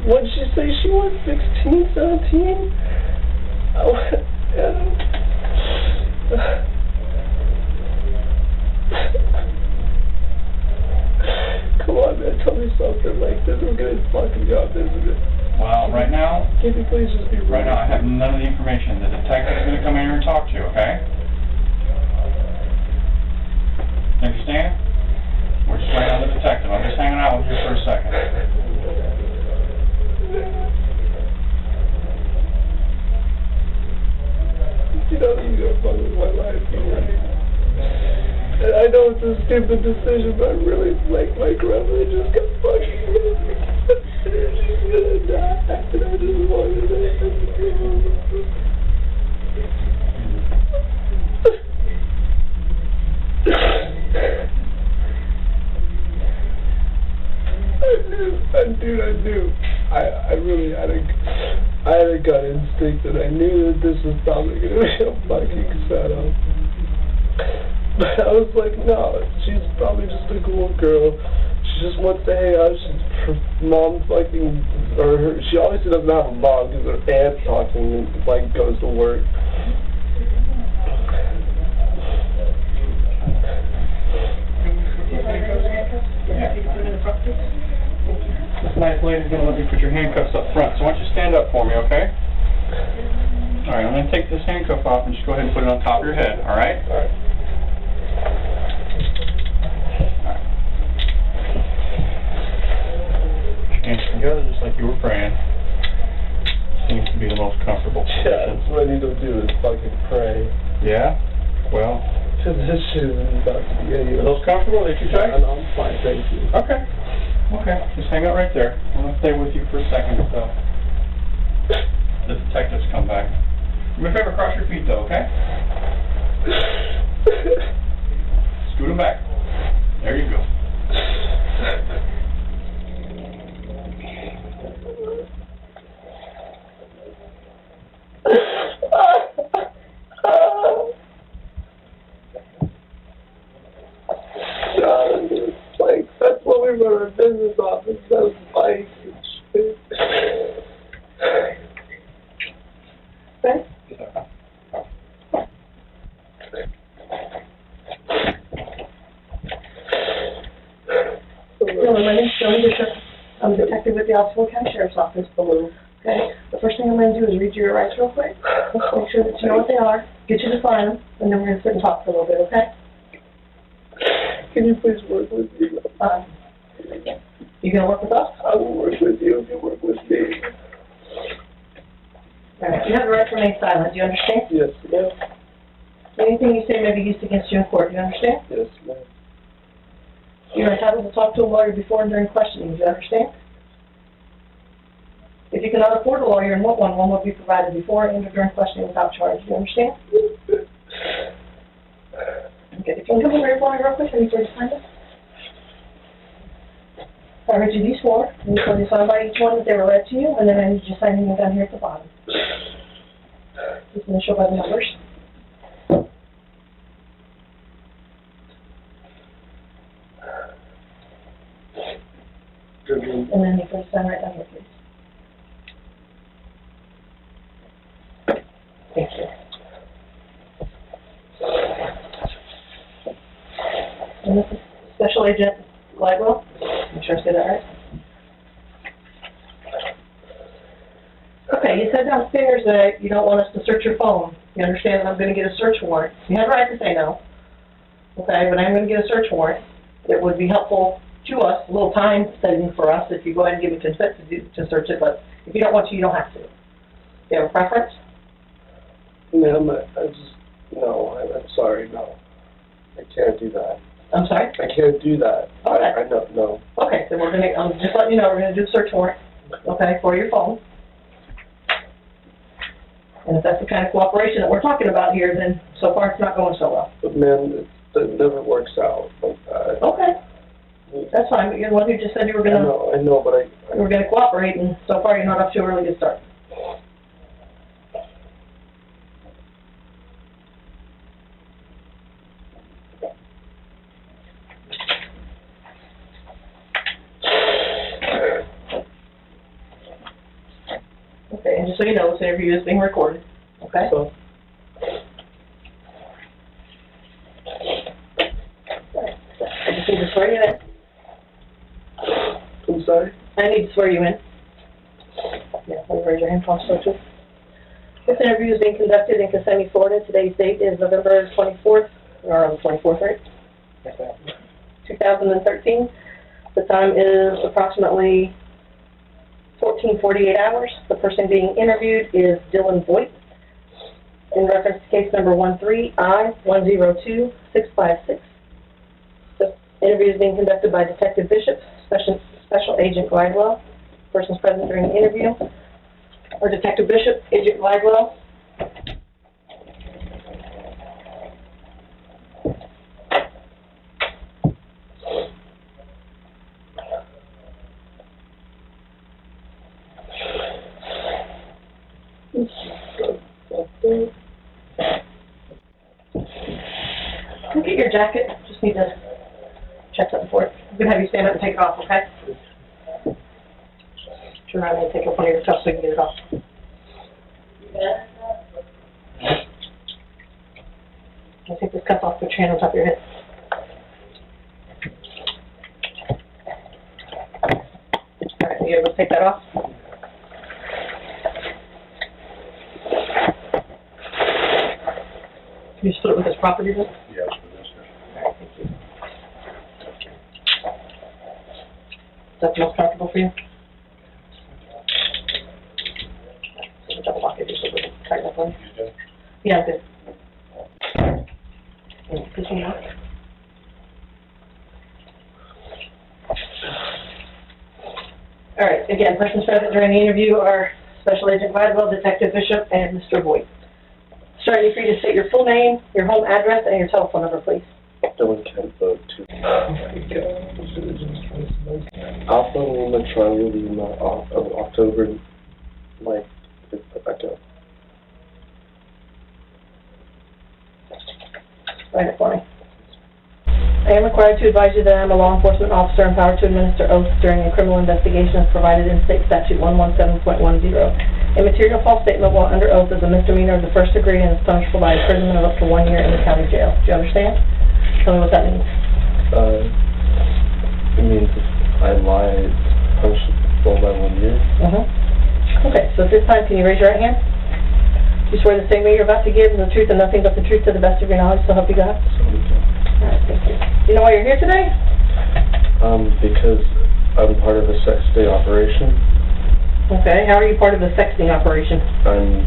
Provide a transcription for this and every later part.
what did she say she was? 16, 17? Oh, yeah. Come on, man, tell me something. Like, this is a good fucking job, isn't it? Well, right now... Can you please just be right now, I have none of the information. The detective is going to come in here and talk to you, okay? You understand? We're just waiting on the detective. I'm just hanging out with you for a second. You don't need to fuck with my life, right? And I know it's a stupid decision, but I really like my grandmother just got fucking she's gonna die, and I just wanted to I knew. I really had a gut instinct that I knew that this was probably gonna be a fucking setup. But I was like, no, she's probably just a cool girl. She just wants to hang out. Her mom fucking, she obviously doesn't have a mom because her aunt talking like goes to work. This nice lady's going to let me put your handcuffs up front, so why don't you stand up for me, okay? All right, I'm going to take this handcuff off and just go ahead and put it on top of your head, all right? All right. Hands together just like you were praying. Seems to be the most comfortable position. Yeah, that's what I need to do is fucking pray. Yeah? Well... Because this shit is about to be Are those comfortable? Are they too tight? Yeah, no, I'm fine, thank you. Okay. Okay, just hang out right there. I'm going to stay with you for a second until the detectives come back. Do me a favor, cross your feet though, okay? Scoot them back. There you go. Like, that's what we run our business office, those bikes and shit. Okay? Hello, my name's Dylan Dewitte. I'm a detective with the Osceola County Sheriff's Office, Baloo. Okay? The first thing I'm going to do is read you your rights real quick. Make sure that you know what they are, get you to sign them, and then we're going to sit and talk for a little bit, okay? Can you please work with me? You going to work with us? I will work with you if you work with me. All right. You have the right to remain silent. Do you understand? Yes, ma'am. Anything you say may be used against you in court. Do you understand? Yes, ma'am. You're entitled to talk to a lawyer before and during questioning. Do you understand? If you cannot afford a lawyer and want one will be provided before and during questioning without charge. Do you understand? Okay. If you can come over here for me real quick, and you please sign this. I read you these four, and you can sign by each one that they were read to you, and then I need you to sign them down here at the bottom. Just initial by the numbers. And then you can sign right down here, please. Thank you. And this is Special Agent Glidewell. I'm sure I said that right. Okay, you said downstairs that you don't want us to search your phone. You understand that I'm going to get a search warrant. You have the right to say no. Okay, but I'm going to get a search warrant. It would be helpful to us, a little time saving for us if you go ahead and give me consent to search it, but if you don't want to, you don't have to. Do you have a preference? Ma'am, I just, no, I'm sorry, no. I can't do that. I'm sorry? I can't do that. Okay. I know, no. Okay, then we're going to, just letting you know, we're going to do a search warrant, okay, for your phone. And if that's the kind of cooperation that we're talking about here, then so far it's not going so well. But ma'am, it never works out like that. Okay. That's fine, but you know what, you just said you were going to... I know, but you were going to cooperate, and so far you're not off to a really good start. And just so you know, this interview is being recorded, okay? So, I just need to swear you in. I'm sorry? I need to swear you in. Yeah, please raise your hand, Officer. This interview is being conducted in Kissimmee, Florida. Today's date is November 24th, or on the 24th, right? Yes, ma'am. 2013. The time is approximately 14:48 hours. The person being interviewed is Dylan Dewitte. In reference to case number 13I-102656. The interview is being conducted by Detective Bishop, Special Agent Glidewell. Persons present during the interview are Detective Bishop, Agent Glidewell. Look at your jacket. Just need to check something for it. I'm going to have you stand up and take it off, okay? Turn around and take off one of your cuffs so you can get it off. I'll take this cuff off, put your hand on top of your head. All right, you able to take that off? Can you split it with this property then? Yes, for this. All right, thank you. Is that the most comfortable for you? So the double lock it just a little tighten up on you. Yeah, I'm good. This one out. All right, again, persons present during the interview are Special Agent Gladwell, Detective Bishop, and Mr. Boyd. Sir, I need for you to state your full name, your home address, and your telephone number, please. Dylan Kent, 2. Alpha Lima Triangle Lima, October, like, put back up. Write it for me. I am required to advise you that I am a law enforcement officer empowered to administer oaths during a criminal investigation as provided in State Statute 117.10. A material false statement while under oath is a misdemeanor of the first degree and is punishable by imprisonment of up to 1 year in the county jail. Do you understand? Tell me what that means. It means if I lie, it's punishable by 1 year. Okay, so at this time, can you raise your right hand? Do you swear the statement you're about to give is the truth and nothing but the truth to the best of your knowledge, so help you God? All right, thank you. Do you know why you're here today? Because I'm part of a sex day operation. Okay, how are you part of the sexting operation? I'm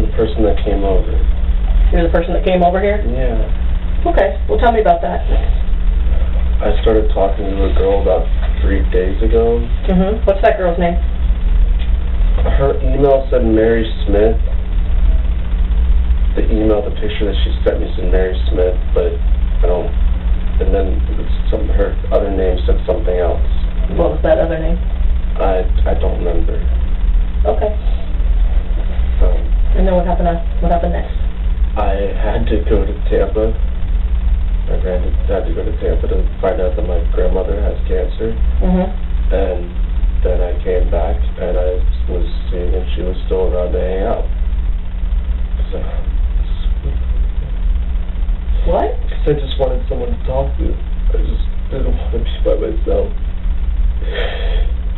the person that came over. You're the person that came over here? Yeah. Okay, well tell me about that. I started talking to a girl about 3 days ago. What's that girl's name? Her email said Mary Smith. The picture that she sent me said Mary Smith, but I don't. And then her other name said something else. What was that other name? I don't remember. Okay. And then what happened next? I had to go to Tampa. My granddad had to go to Tampa to find out that my grandmother has cancer. And then I came back and I was seeing if she was still around to hang out. So. What? Because I just wanted someone to talk to. I just didn't want to be by myself.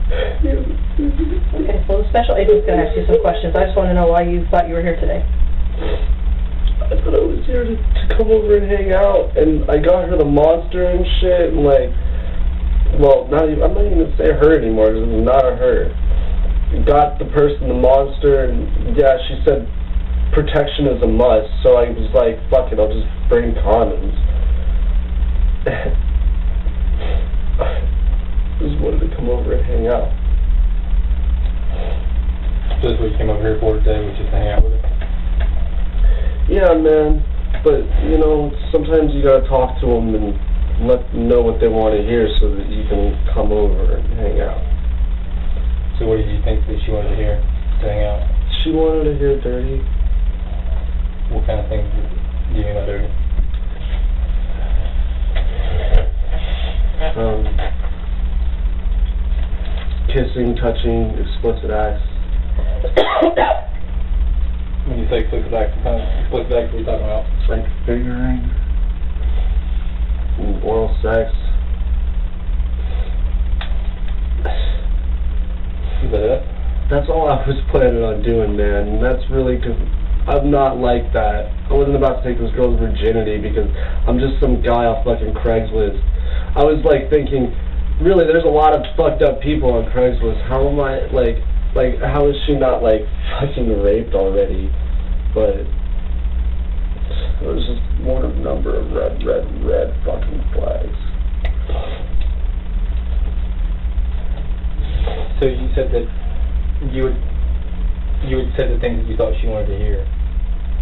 Okay, well the special agent's going to ask you some questions. I just want to know why you thought you were here today. I thought I was here to come over and hang out, and I got her the monster and shit, and like, well, I'm not even going to say her anymore, because it's not a her. Got the person the monster, and yeah, she said protection is a must, so I was like, fuck it, I'll just bring condoms. I just wanted to come over and hang out. So that's what you came over here for today, was just to hang out with her? Yeah, man, but, you know, sometimes you gotta talk to them and let them know what they want to hear so that you can come over and hang out. So what did you think that she wanted to hear to hang out? She wanted to hear dirty. What kind of things do you mean by dirty? kissing, touching, explicit acts. When you say explicit acts, what kind of explicit acts are you talking about? Like fingering, and oral sex. Is that it? That's all I was planning on doing, man. And that's really because I'm not like that. I wasn't about to take this girl's virginity because I'm just some guy off fucking Craigslist. I was like thinking, really, there's a lot of fucked up people on Craigslist. How am I, like, how is she not, like, fucking raped already? But it was just one of a number of red fucking flags. So you said that you would say the things that you thought she wanted to hear,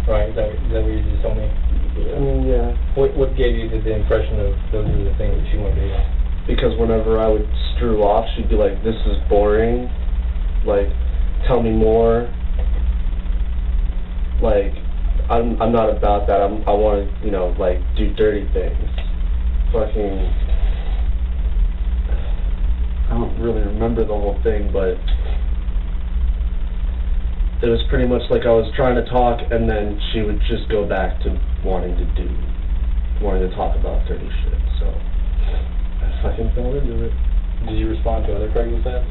right? Is that what you just told me? I mean, yeah. What gave you the impression of those are the things that she wanted to hear? Because whenever I would screw off, she'd be like, "This is boring. Like, tell me more." Like, I'm not about that. I want to, you know, like, do dirty things. Fucking, I don't really remember the whole thing, but it was pretty much like I was trying to talk, and then she would just go back to wanting to talk about dirty shit. So I fucking fell into it. Did you respond to other Craigslist ads?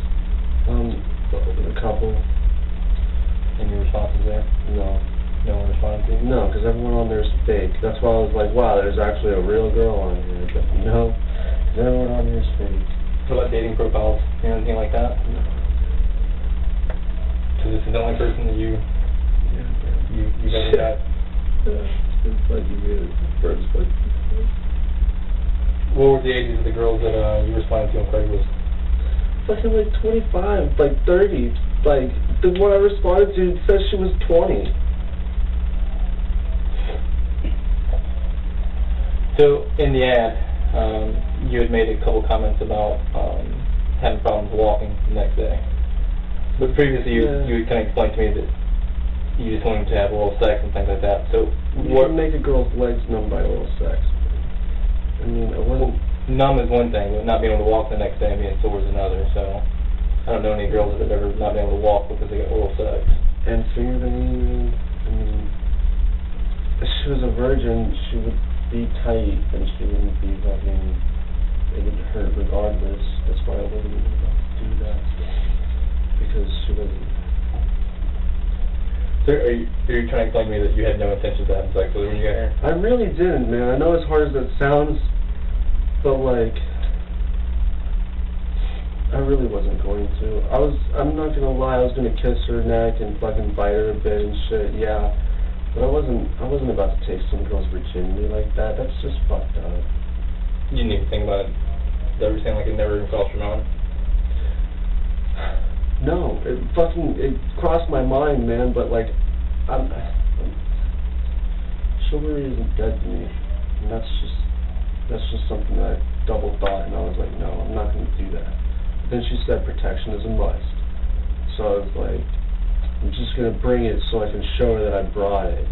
A couple. Any responses there? No. No one responded to you? No, because everyone on there is fake. That's why I was like, wow, there's actually a real girl on here. But no, because everyone on here is fake. What about dating profiles? Anything like that? No. So this is the only person that you've ever got? It's like you get first like. What were the ages of the girls that you responded to on Craigslist? Fucking like 25, like 30. Like, the one I responded to says she was 20. So, in the ad, you had made a couple comments about having problems walking the next day. But previously, you had kind of explained to me that you just wanted to have oral sex and things like that. So, what make a girl's legs numb by oral sex? I mean, it wasn't... Numb is one thing, but not being able to walk the next day and being sore is another. So, I don't know any girls that have ever not been able to walk because they got oral sex. And fingernails, I mean, if she was a virgin, she would be tight, and she wouldn't be fucking, it would hurt regardless. That's why I wasn't even about to do that, because she wasn't. So are you trying to explain to me that you had no intention of having sex with her when you got here? I really didn't, man. I know as hard as that sounds, but like, I really wasn't going to. I'm not gonna lie, I was gonna kiss her neck and fucking bite her a bit and shit, yeah. But I wasn't about to take some girl's virginity like that. That's just fucked up. You didn't even think about it? That ever seemed like it never even crossed your mind? No, it crossed my mind, man, but like, chivalry isn't dead to me. And that's just something that I double thought, and I was like, no, I'm not gonna do that. But then she said protection is a must. So I was like, I'm just going to bring it so I can show her that I brought it.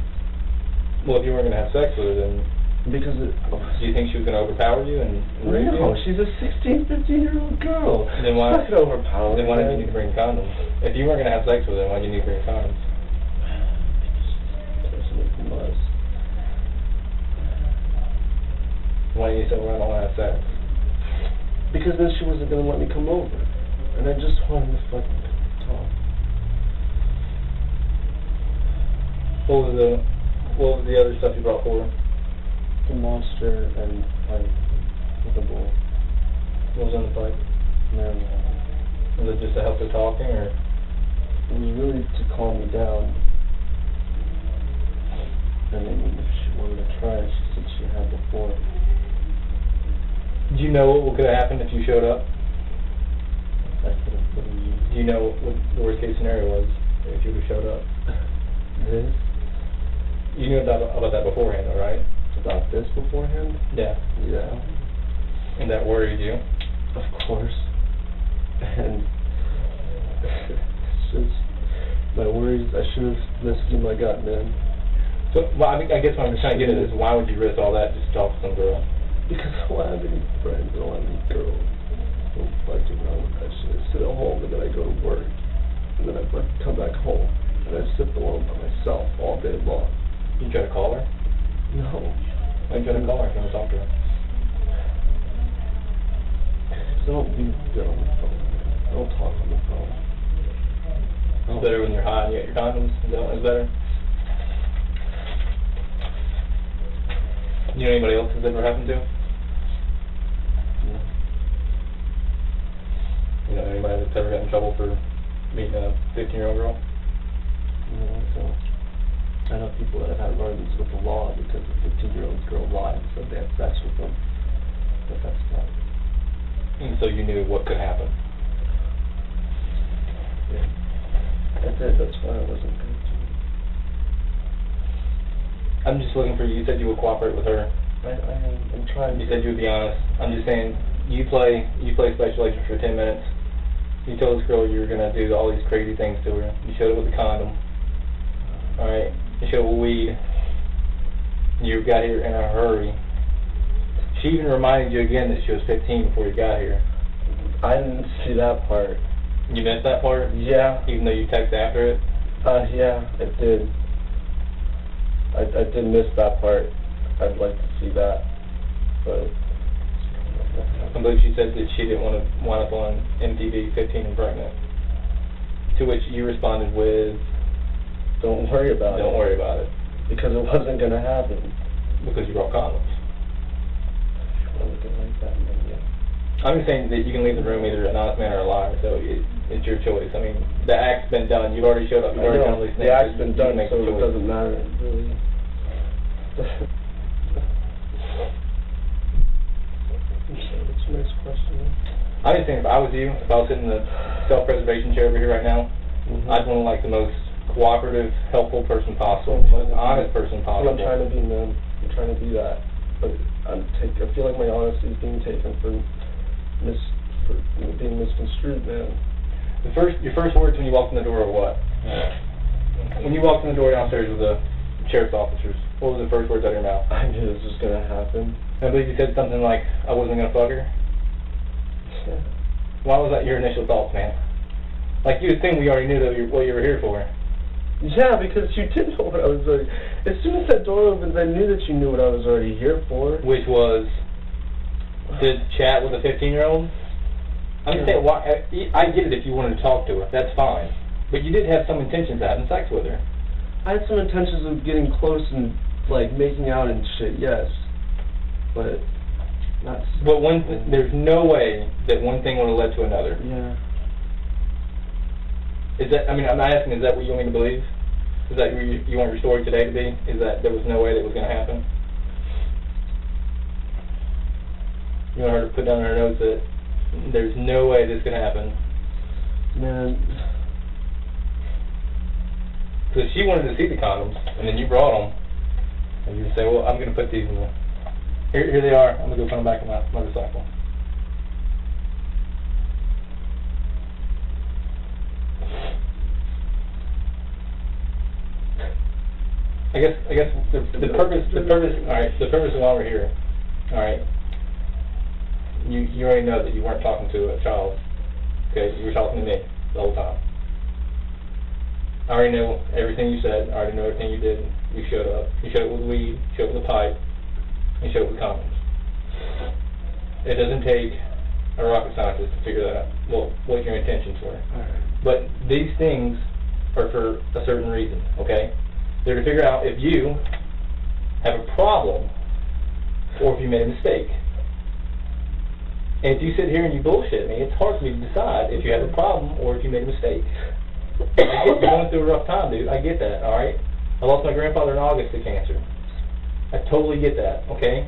Well, if you weren't going to have sex with her, then... Because it... Do you think she was going to overpower you and rape you? No, she's a 16, 15-year-old girl. Then why... She's not going to overpower Then why did you need to bring condoms? If you weren't going to have sex with her, why did you need to bring condoms? It's a must. Why did you say, well, I don't want to have sex? Because then she wasn't going to let me come over. And I just wanted to fucking talk. What was the other stuff you brought forward? The monster and pipe with the bull. What was in the pipe? Marijuana. Was it just to help her talking, or? It was really to calm me down. And then if she wanted to try it, she said she had before. Do you know what could have happened if you showed up? Do you know what the worst case scenario was if you would have showed up? This? You knew about that beforehand, though, right? About this beforehand? Yeah. Yeah. And that worried you? Of course. And it's just my worries. I should have listened to my gut, man. So, well, I guess what I'm trying to get at is why would you risk all that just to talk to some girl? Because I don't have any friends. I don't have any girls. I'm fucking around with that shit. I sit at home and then I go to work. And then I come back home and I sit alone by myself all day long. You try to call her? No. Why you try to call her if you want to talk to her? Don't be good on the phone. Don't talk on the phone. It's better when you're high and you got your condoms? Is that what's better? You know anybody else this ever happened to? No. You know anybody that's ever got in trouble for meeting a 15-year-old girl? No, I don't. I know people that have had run-ins with the law because a 15-year-old girl lied and said they had sex with them. But that's not. And so you knew what could happen? Yeah. I did, that's why I wasn't good to it. I'm just looking for you. You said you would cooperate with her. I'm trying. You said you would be honest. I'm just saying, you play special agent for 10 minutes. You told this girl you were going to do all these crazy things to her. You showed up with a condom. Alright? You showed up with weed. You got here in a hurry. She even reminded you again that she was 15 before you got here. I didn't see that part. You missed that part? Yeah. Even though you texted after it? Yeah, I did. I did miss that part. I'd like to see that, but... I believe she said that she didn't want to wind up on MTV 15 and pregnant. To which you responded with... Don't worry about it. Don't worry about it. Because it wasn't going to happen. Because you brought condoms. If you want to look at it like that, then yeah. I'm just saying that you can leave the room either an honest man or a liar, so it's your choice. I mean, the act's been done. You've already showed up. You've already done all these things. The act's been done, so it choice. doesn't matter, really. What's the next question? I'm just saying, if I was you, if I was sitting in the self-preservation chair over here right now, I'd want like the most cooperative, helpful person possible, the most honest person possible. I'm trying to be, man. I'm trying to be that. But I feel like my honesty is being taken for being misconstrued, man. Your first words when you walked in the door were what? When you walked in the door downstairs with the sheriff's officers, what was the first words out of your mouth? I knew this was gonna happen. I believe you said something like, I wasn't gonna fuck her. Yeah. Why was that your initial thoughts, man? Like, you would think we already knew that what you were here for. Yeah, because you did know what I was already... As soon as that door opened, I knew that you knew what I was already here for. Which was to chat with a 15-year-old? I'm just saying, I get it if you wanted to talk to her. That's fine. But you did have some intentions of having sex with her. I had some intentions of getting close and, like, making out and shit, yes. But... But there's no way that one thing would have led to another. Yeah. Is that, I mean, I'm asking, is that what you want me to believe? Is that what you want your story today to be? Is that there was no way that was going to happen? You want her to put down her notes that there's no way this could happen? Man. Because she wanted to see the condoms, and then you brought them, and you say, well, I'm going to put these in the... Here they are. I'm going to go put them back in my motorcycle. I guess the purpose, alright, the purpose of why we're here, alright, you already know that you weren't talking to a child, okay, you were talking to me the whole time. I already know everything you said, I already know everything you did. You showed up with weed, you showed up with a pipe, and you showed up with condoms. It doesn't take a rocket scientist to figure that out, well, what your intentions were. But these things are for a certain reason, okay? They're to figure out if you have a problem or if you made a mistake. And if you sit here and you bullshit me, it's hard for me to decide if you have a problem or if you made a mistake. I get you're going through a rough time, dude. I get that, alright? I lost my grandfather in August to cancer. I totally get that, okay?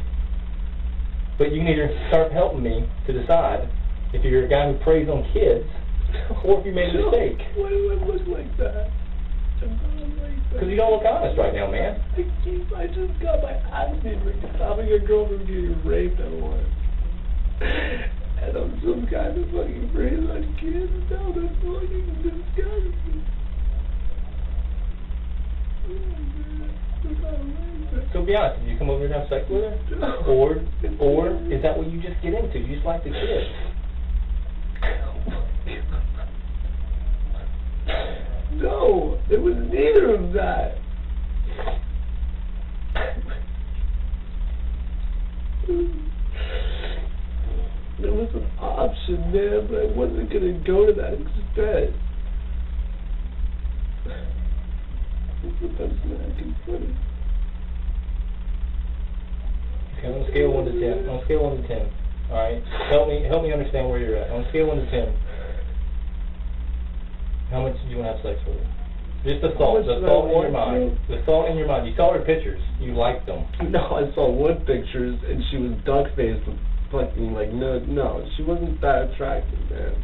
But you can either start helping me to decide if you're a guy who preys on kids or if you made a mistake. Why do I look like that? Because you don't look honest right now, man. I just got my ass beat for stopping a girl from getting raped at once. And I'm some kind of fucking preying on kids. Now that's fucking disgusting. So be honest, did you come over here and have sex with her? Or is that what you just get into? You just like the kids? No, it was neither of that. There was an option, man, but I wasn't going to go to that extent. That's the best way I can put it. Okay, on a scale of 1 to 10. On a scale of 1 to 10. Alright? Help me understand where you're at. On a scale of 1 to 10. How much do you want to have sex with her? Just the thought in your mind. The thought in your mind. You saw her pictures. You liked them. No, I saw one pictures and she was duck-faced with fucking, like, no, she wasn't that attractive, man.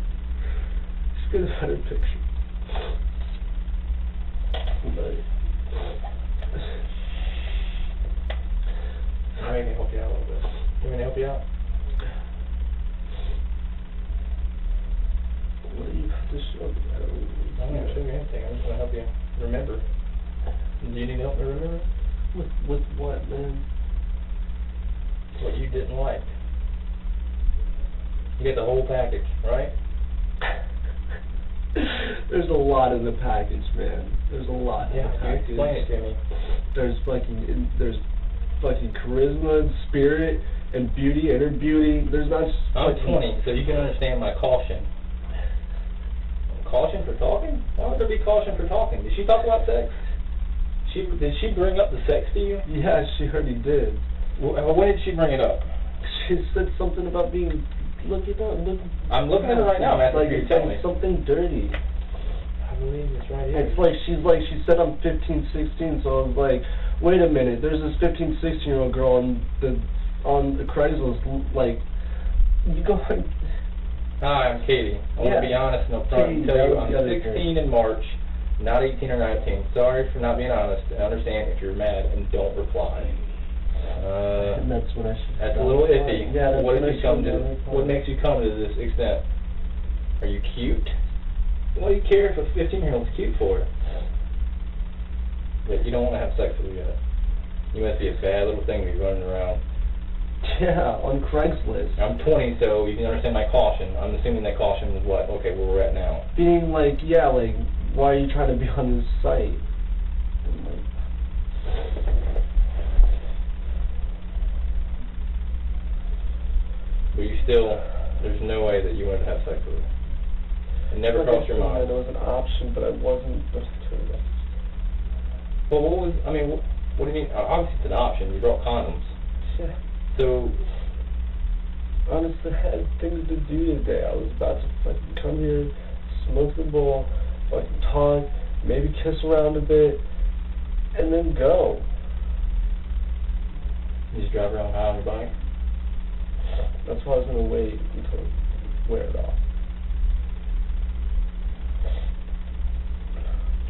She could have had her picture. But I can help you out a little bit. You want me to help you out? what do you have to show me? I don't even I'm not going to show you anything. I'm just going to help you remember. Do you need help me remember? With what, man? What you didn't like. You get the whole package, right? There's a lot in the package, man. There's a lot in the package. Explain it to me. There's fucking charisma and spirit and beauty, inner beauty. There's not just I'm 20, so you can understand my caution. Caution for talking? Why would there be caution for talking? Did she talk about sex? Did she bring up the sex to you? Yeah, she already did. When did she bring it up? She said something about being... Look it up. I'm looking at it right now. I'm asking you to tell me. Something dirty. I believe it's right here. It's like, she said I'm 15, 16, so I was like, wait a minute, there's this 15, 16-year-old girl on the Craigslist, like, you go like... Hi, I'm Katie. I want to be honest and upfront and tell you I'm 16 in March, not 18 or 19. Sorry for not being honest. I understand if you're mad and don't reply. And that's what I should... That's a little iffy. Yeah, what makes you come to this extent? Are you cute? What do you care if a 15-year-old's cute for? But you don't want to have sex with her yet. You must be a bad little thing to be running around. Yeah, on Craigslist. I'm 20, so you can understand my caution. I'm assuming that caution was what? Okay, where we're at now. Being like, yeah, like, why are you trying to be on this site? And like, but you still, there's no way that you wanted to have sex with her. It never crossed your mind. There was an option, but I wasn't vegetarian. Well, what do you mean? Obviously it's an option. You brought condoms. Yeah. So, honestly, I had things to do today. I was about to fucking come here, smoke the bowl, fucking talk, maybe kiss around a bit, and then go. you just drive around high on your bike? That's why I was going to wait until wear it off.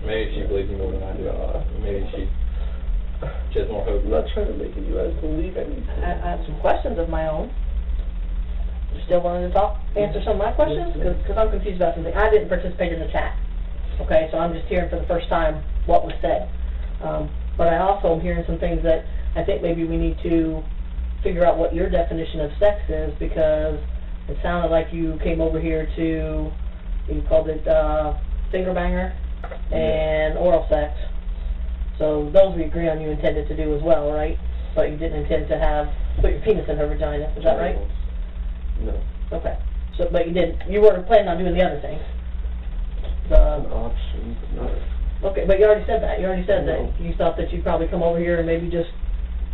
Maybe she believes you more than I do. No. Maybe she has more hope. I'm not trying to make you guys believe anything. I have some questions of my own. You still wanting to talk, answer some of my questions? Because I'm confused about something. I didn't participate in the chat. Okay, so I'm just hearing for the first time what was said. But I also am hearing some things that I think maybe we need to figure out what your definition of sex is, because it sounded like you came over here to, you called it finger banger and oral sex. So those we agree on you intended to do as well, right? But you didn't intend to put your penis in her vagina, is that right? No. Okay. So, but you weren't planning on doing the other things? An option, but not... Okay, but you already said that. You already said that you thought that you'd probably come over here and maybe just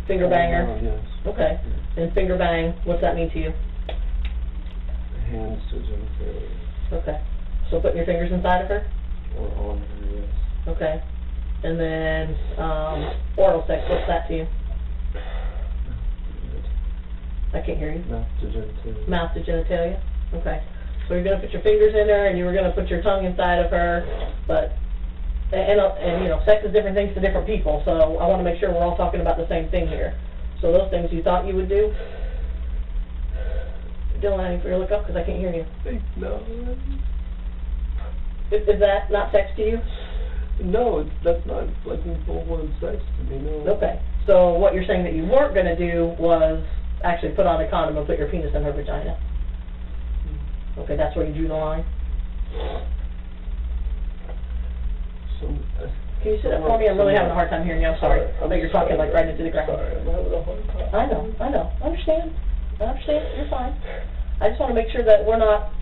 finger bang her. Oh, yes. Okay. And finger bang, what's that mean to you? Hands to genitalia. Okay. So putting your fingers inside of her? Or on her, yes. Okay. And then oral sex, what's that to you? I can't hear you. Mouth to genitalia. Mouth to genitalia? Okay. So you're going to put your fingers in her and you were going to put your tongue inside of her, but, and you know, sex is different things to different people, so I want to make sure we're all talking about the same thing here. So those things you thought you would do? Dylan, I need for you to look up because I can't hear you. No. Is that not sex to you? No, that's not fucking full-blown sex to me, no. Okay. So what you're saying that you weren't going to do was actually put on a condom and put your penis in her vagina. Okay, that's where you drew the line? Can you sit up for me? I'm really having a hard time hearing you. I'm sorry. I'm But you're talking like right into the ground. Sorry, I'm having a hard time. I know. I understand. You're fine. I just want to make sure that we're not,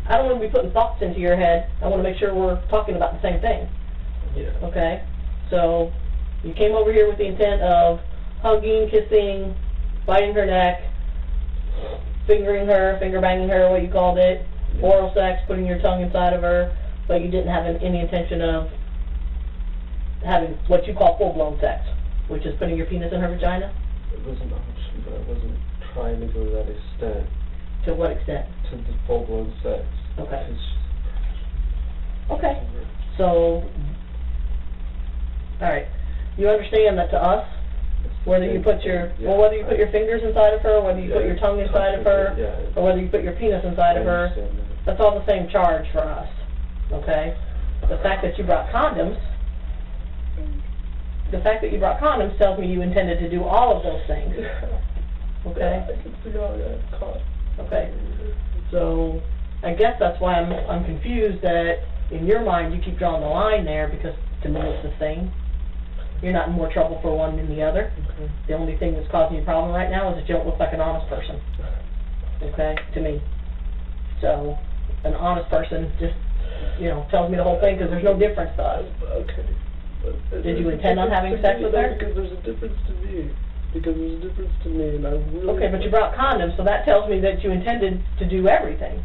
I don't want to be putting thoughts into your head. I want to make sure we're talking about the same thing. Yeah. Okay? So, you came over here with the intent of hugging, kissing, biting her neck, fingering her, finger banging her, what you called it, oral sex, putting your tongue inside of her, but you didn't have any intention of having what you call full-blown sex, which is putting your penis in her vagina? It was an option, but I wasn't trying to go to that extent. To what extent? To the full-blown sex. Okay. Okay. So, alright. You understand that to us, whether you put your, well, whether you put your fingers inside of her, whether you put your tongue inside of her, or whether you put your penis inside of her, that's all the same charge for us, okay? The fact that you brought condoms tells me you intended to do all of those things, okay? I can figure out that caught. Okay, so I guess that's why I'm confused that in your mind you keep drawing the line there, because to me it's the same. You're not in more trouble for one than the other. Okay. The only thing that's causing you a problem right now is that you don't look like an honest person. Okay, to me. So, an honest person just, tells me the whole thing, because there's no difference to us. Okay. But did you intend on having sex with her? Because there's a difference to me. And I really... Okay, but you brought condoms, so that tells me that you intended to do everything.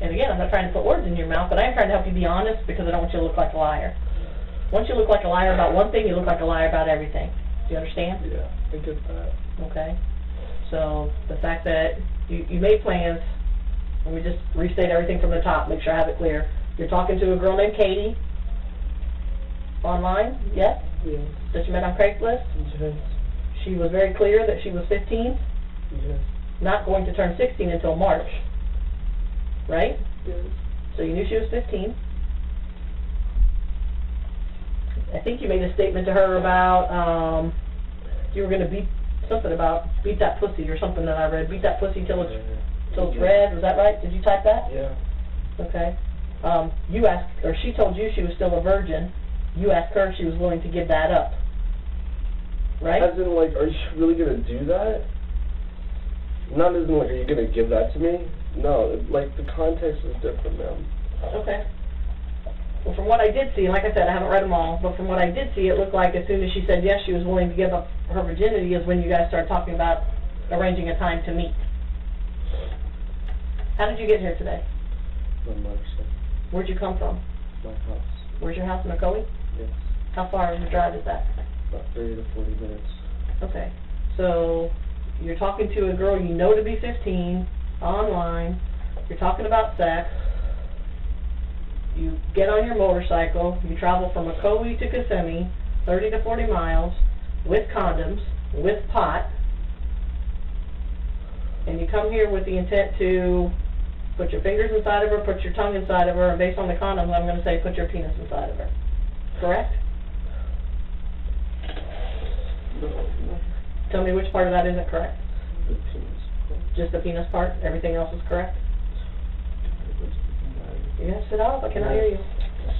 And again, I'm not trying to put words in your mouth, but I am trying to help you be honest, because I don't want you to look like a liar. Once you look like a liar about one thing, you look like a liar about everything. Do you understand? Yeah, I get that. Okay. So, the fact that you made plans, let me just restate everything from the top, make sure I have it clear. You're talking to a girl named Katie, online, yes? Yes. That you met on Craigslist? Yes. She was very clear that she was 15, Yes. not going to turn 16 until March, right? Yes. So you knew she was 15. I think you made a statement to her about, you were going to beat that pussy or something that I read. Beat that pussy till it's red. Was that right? Did you type that? Yeah. Okay. You asked, or she told you she was still a virgin. You asked her if she was willing to give that up. Right? As in, like, are you really going to do that? Not as in, like, are you going to give that to me? No, like, the context is different, ma'am. Okay. Well, from what I did see, and like I said, I haven't read them all, but from what I did see, it looked like as soon as she said yes, she was willing to give up her virginity is when you guys started talking about arranging a time to meet. How did you get here today? My motorcycle. Where'd you come from? My house. Where's your house in Ocoee? Yes. How far of a drive is that? About 30 to 40 minutes. Okay. So, you're talking to a girl you know to be 15, online, you're talking about sex, you get on your motorcycle, you travel from Ocoee to Kissimmee, 30 to 40 miles, with condoms, with pot, and you come here with the intent to put your fingers inside of her, put your tongue inside of her, and based on the condoms, I'm going to say put your penis inside of her. Correct? No. Tell me which part of that isn't correct. The penis part. Just the penis part? Everything else is correct? You gotta sit up. I cannot hear you.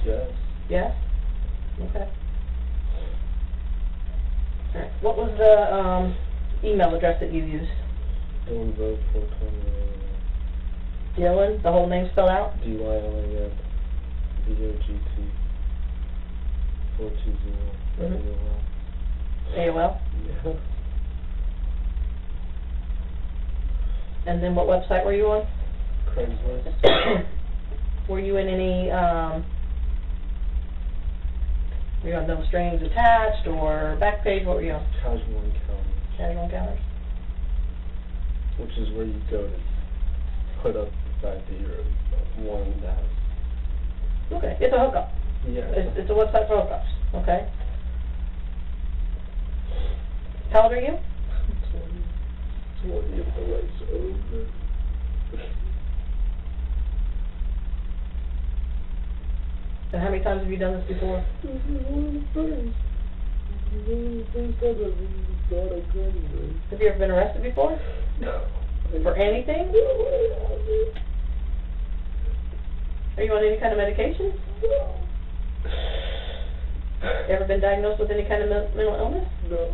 Yes. Yes? Okay. Alright. What was the email address that you used? Dylan Dewitte 420. Dylan, the whole name spelled out? DYLAN VOGT 420 AOL? Yeah. And then what website were you on? Craigslist. Were you in any, were you on No Strings Attached or Backpage? What were you on? Casual Encounters. Casual Encounters? Which is where you go to put up the fact that you're wanting to have. Okay, it's a hookup. Yeah. It's a website for hookups, okay? How old are you? 20 if the light's over. And how many times have you done this before? This is one of the first. This is one of the first times I've even thought I could do this. Have you ever been arrested before? No. For anything? No, I haven't. Are you on any kind of medication? Ever been diagnosed with any kind of mental illness? No.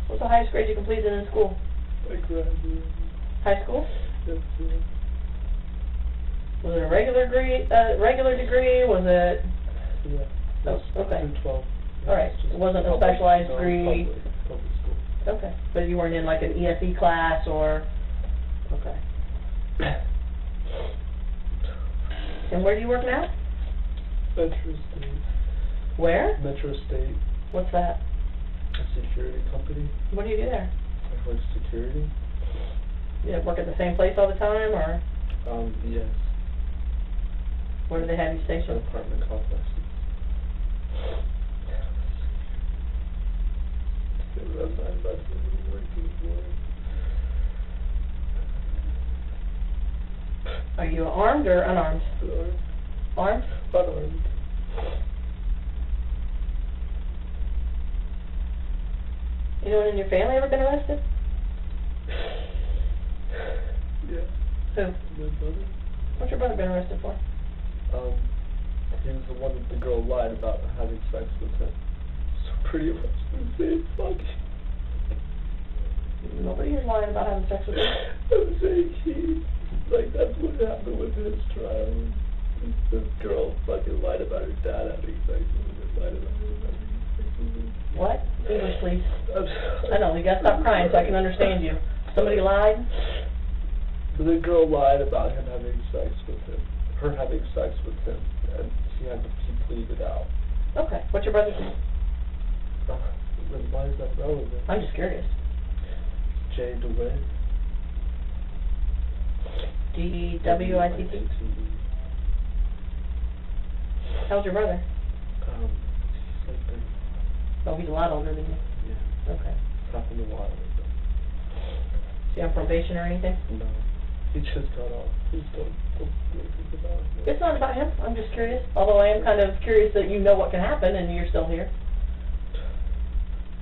What's the highest grade you completed in school? I graduated. High school? Yes, sir. Was it a regular degree? Was it? Yeah. Oh, okay. 12. All right. It wasn't a specialized degree. Public school. Okay. But you weren't in like an ESE class or? Okay. And where do you work now? Metrostate. Where? Metrostate. What's that? A security company. What do you do there? I work security. You work at the same place all the time, or Yes. where do they have you stationed? Apartment complexes. I'm not working for. Are you armed or unarmed? Armed? Unarmed. Anyone in your family ever been arrested? Yeah. Who? My brother. What's your brother been arrested for? He was the one that the girl lied about having sex with him. So pretty much the same fucking. Nobody is lying about having sex with you. I'm saying that's what happened with his trial. This girl fucking lied about her dad having sex with him and lied about him having sex with him. What? English, please. I know, you gotta stop crying so I can understand you. Somebody lied? The girl lied about him having sex with him. Her having sex with him. And she pleaded out. Okay. What's your brother's name? Why is that relevant? I'm just curious. J. DeWitte. D-W-I-T-T? How's your brother? He's like 30. Oh, he's a lot older than you. Yeah. Okay. Happened a while ago. Is he on probation or anything? No. He just got off. Please don't think about it. It's not about him. I'm just curious. Although I am kind of curious that you know what can happen and you're still here.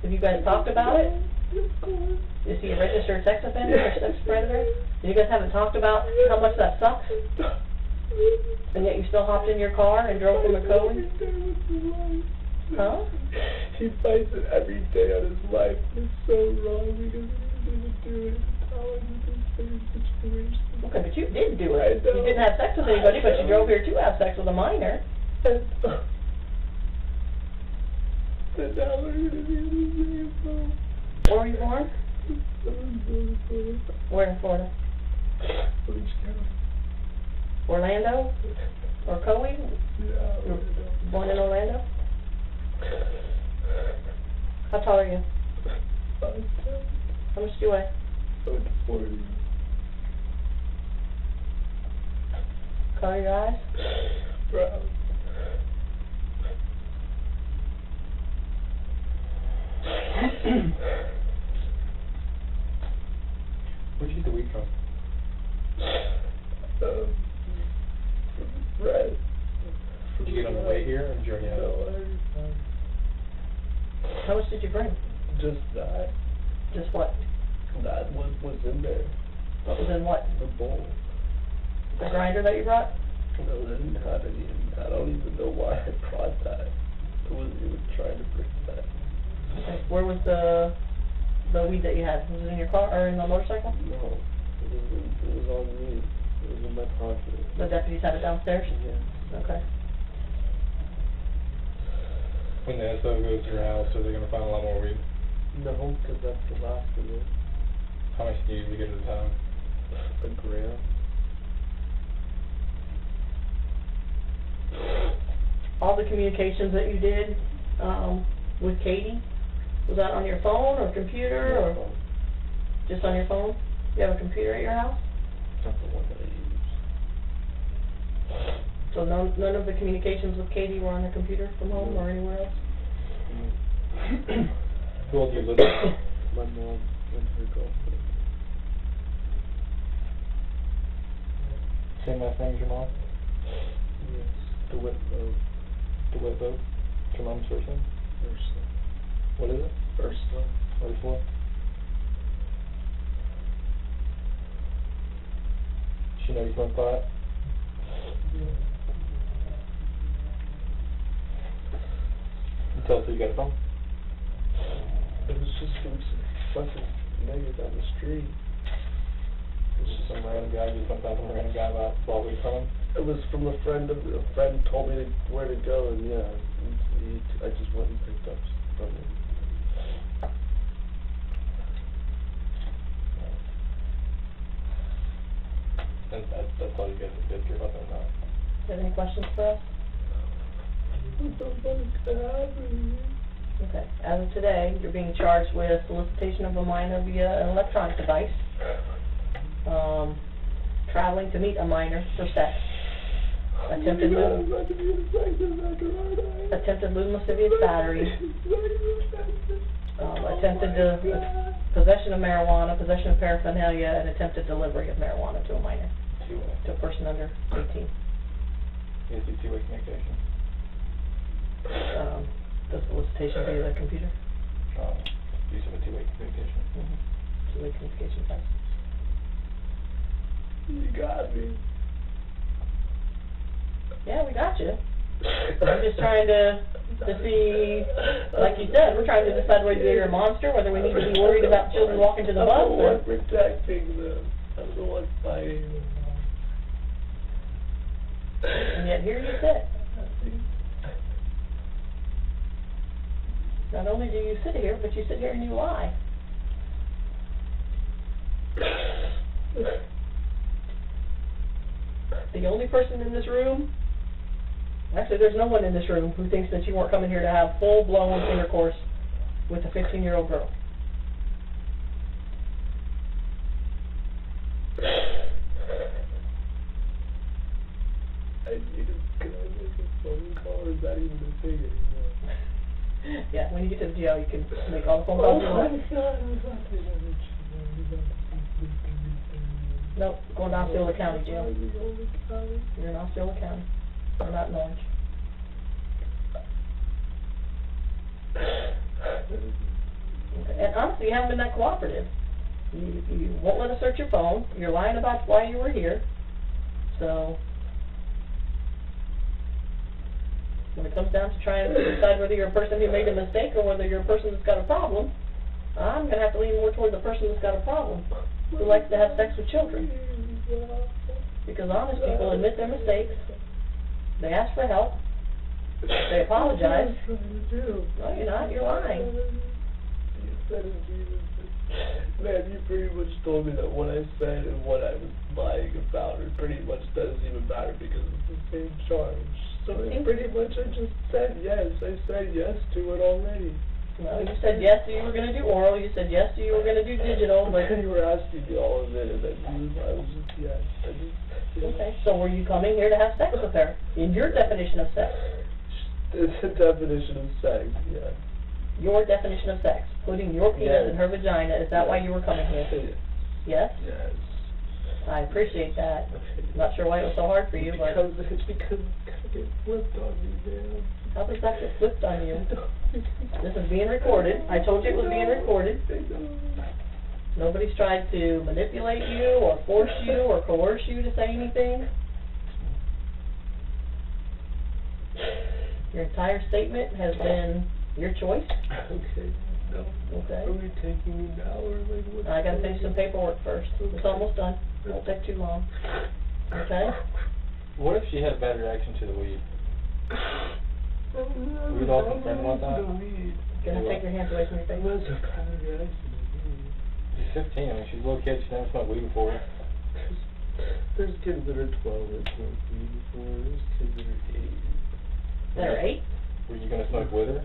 Have you guys talked about it? Of course. Is he a registered sex offender or sex predator? You guys haven't talked about how much that sucks? And yet you still hopped in your car and drove from McCowan? Huh? He fights it every day of his life. It's so wrong because he didn't do it. How is it the same situation? Okay, but you did do it. I know. You didn't have sex with anybody, but you drove here to have sex with a minor. And now we're going to be in the same boat. Where were you born? Where in Florida? Which county? Orlando? Or Coe? Yeah, You were born in Orlando? How tall are you? 5'10". How much do you weigh? I'm 40. Color of your eyes? Brown. Where'd you get the weed from? Red. Did you get on the way here, or did you already have it? No, I already found How much did you bring? just that. Just what? That was in there. What was in what? The bowl. The grinder that you brought? No, they didn't have any. I don't even know why I brought that. I wasn't even trying to bring that. Okay. Where was the weed that you had? Was it in your car or in the motorcycle? No, it was on me. It was in my pocket. The deputies had it downstairs? Yeah. Okay. When the SO goes to your house, are they going to find a lot more weed? No, because that's the last of it. How much do you usually get at a time? A gram. All the communications that you did with Katie, was that on your phone or computer or No, just on your phone? You have a computer at your house? not the one that I use. So none of the communications with Katie were on the computer from home or anywhere else? Who else do you live with? My mom and her girlfriend. Same last name as your mom? Yes. DeWitte Road. DeWitte Boat? What's your mom's first name? Ursula. What is it? Ursula. Ursula? She know you smoke pot? You tell us who you got it from? It was just from some fucking nigga down the street. It's just some random guy, you sometimes some random guy about bought weed from him? It was from a friend told me where to go, and yeah, I just went and picked up from him. And that's all you guys did care about that now? Do you have any questions for us? What the fuck is happening? Okay. As of today, you're being charged with solicitation of a minor via an electronic device, traveling to meet a minor for sex, attempted lewd lascivious battery, attempted possession of marijuana, possession of paraphernalia, and attempted delivery of marijuana to a minor, to a person under 18. You guys do two-way communication? The solicitation via the computer. Use of a two-way communication. Two-way communication device. You got me. Yeah, we got you. I'm just trying to see, like you said, we're trying to decide whether you're a monster, whether we need to be worried about children walking to the bus. I'm the one protecting them. I'm the one fighting them. And yet here you sit. Not only do you sit here, but you sit here and you lie. The only person in this room, actually there's no one in this room who thinks that you weren't coming here to have full-blown intercourse with a 15-year-old girl. Can I make a phone call, or is that even a thing anymore? Yeah, when you get to the jail, you can make all the phone calls you want. Nope, going to Osceola County jail. You're in Osceola County. You're not in Orange. Okay. And honestly, you haven't been that cooperative. You won't let us search your phone. You're lying about why you were here. So when it comes down to trying to decide whether you're a person who made a mistake or whether you're a person that's got a problem, I'm going to have to lean more toward the person that's got a problem, who likes to have sex with children. Because honest people admit their mistakes, they ask for help, they apologize. No, you're not, you're lying. Man, you pretty much told me that what I said and what I was lying about it pretty much doesn't even matter because it's the same charge. So pretty much I just said yes. I said yes to it already. No, you said yes that you were going to do oral, you said yes that you were going to do digital, but... You were asking me all of it, and I was just yes. Okay, so were you coming here to have sex with her? In your definition of sex? It's a definition of sex, yeah. Your definition of sex, putting your penis in her vagina, is that why you were coming here? Yes? Yes. I appreciate that. I'm not sure why it was so hard for you, but... It's because it gets flipped on me, man. How does that get flipped on you? This is being recorded. I told you it was being recorded. Nobody's tried to manipulate you or force you or coerce you to say anything. Your entire statement has been your choice. Okay. No. Okay. Are we taking me now or like what? I gotta finish some paperwork first. It's almost done. It won't take too long. Okay? What if she had a bad reaction to the weed? Were you all concerned about that? Gonna take your hands away from your face. What's a bad reaction? She's 15. I mean, she's a little kid. She's never smoked weed before. There's kids that are 12 that smoke weed before. There's kids that are 8. That are 8? Were you gonna smoke with her?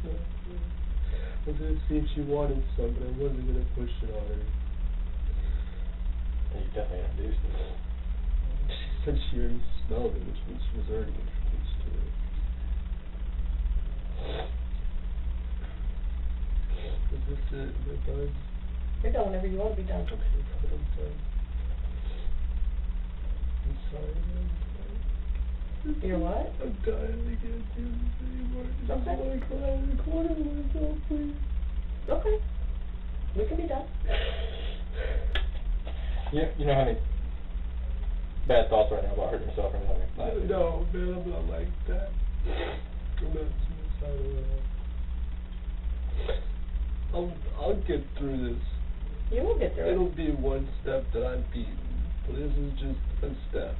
I was gonna see if she wanted some, but I wasn't gonna push it on her. You definitely introduced it. She said she already smelled it, which means she was already introduced to it. Is this it? Am I done? You're done whenever you want to be done. Okay, I'm done. I'm sorry, man. You're what? I'm dying to get do this anymore. I just want to cry in the corner of myself, please. Okay. We can be done. You don't have any bad thoughts right now about hurting yourself or anything like that? No, man, I'm not like that. I'm not suicidal at all. I'll get through this. You will get through it. It'll be one step that I'm beaten, but this is just a step.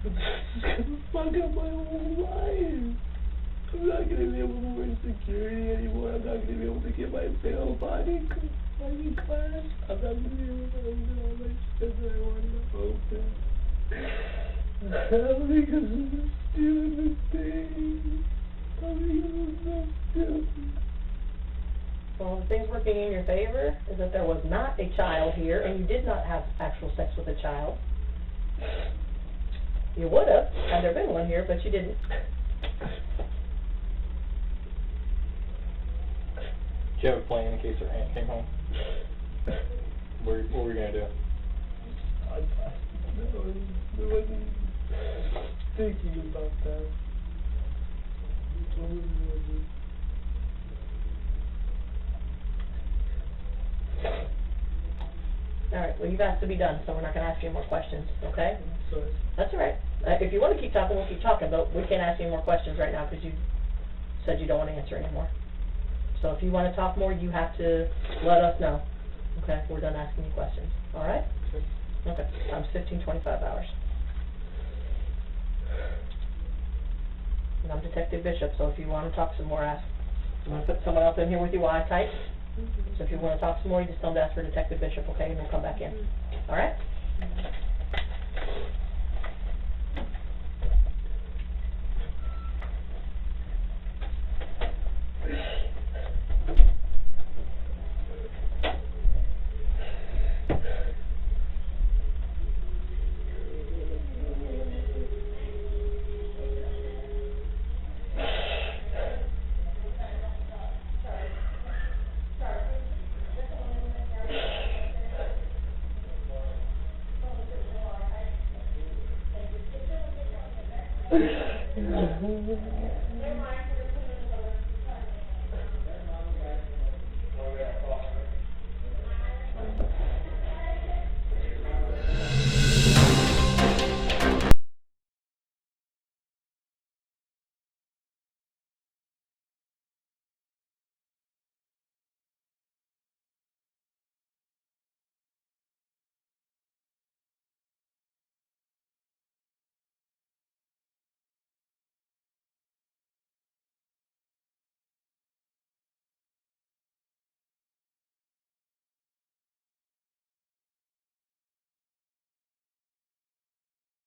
But this is gonna fuck up my whole life. I'm not gonna be able to wear security anymore. I'm not gonna be able to get my bail bonding class. I'm not gonna be able to open all my shit that I wanted to open. Because of this stupid mistake. Because it's so stupid. Well, the things working in your favor is that there was not a child here, and you did not have actual sex with a child. You would have, had there been one here, but you didn't. Do you have a plan in case her aunt came home? What were we gonna do? I wasn't thinking about that. What was I gonna do? All right, well, you've asked to be done, so we're not going to ask you any more questions, okay? Sorry. That's all right. If you want to keep talking, we'll keep talking, but we can't ask you any more questions right now because you said you don't want to answer anymore. So if you want to talk more, you have to let us know, okay? We're done asking you questions, all right? Okay. Okay, time's 15:25 hours. And I'm Detective Bishop, so if you want to talk some more, ask. I'm going to put someone else in here with you while I type. So if you want to talk some more, you just don't ask for Detective Bishop, okay, and we'll come back in. All right?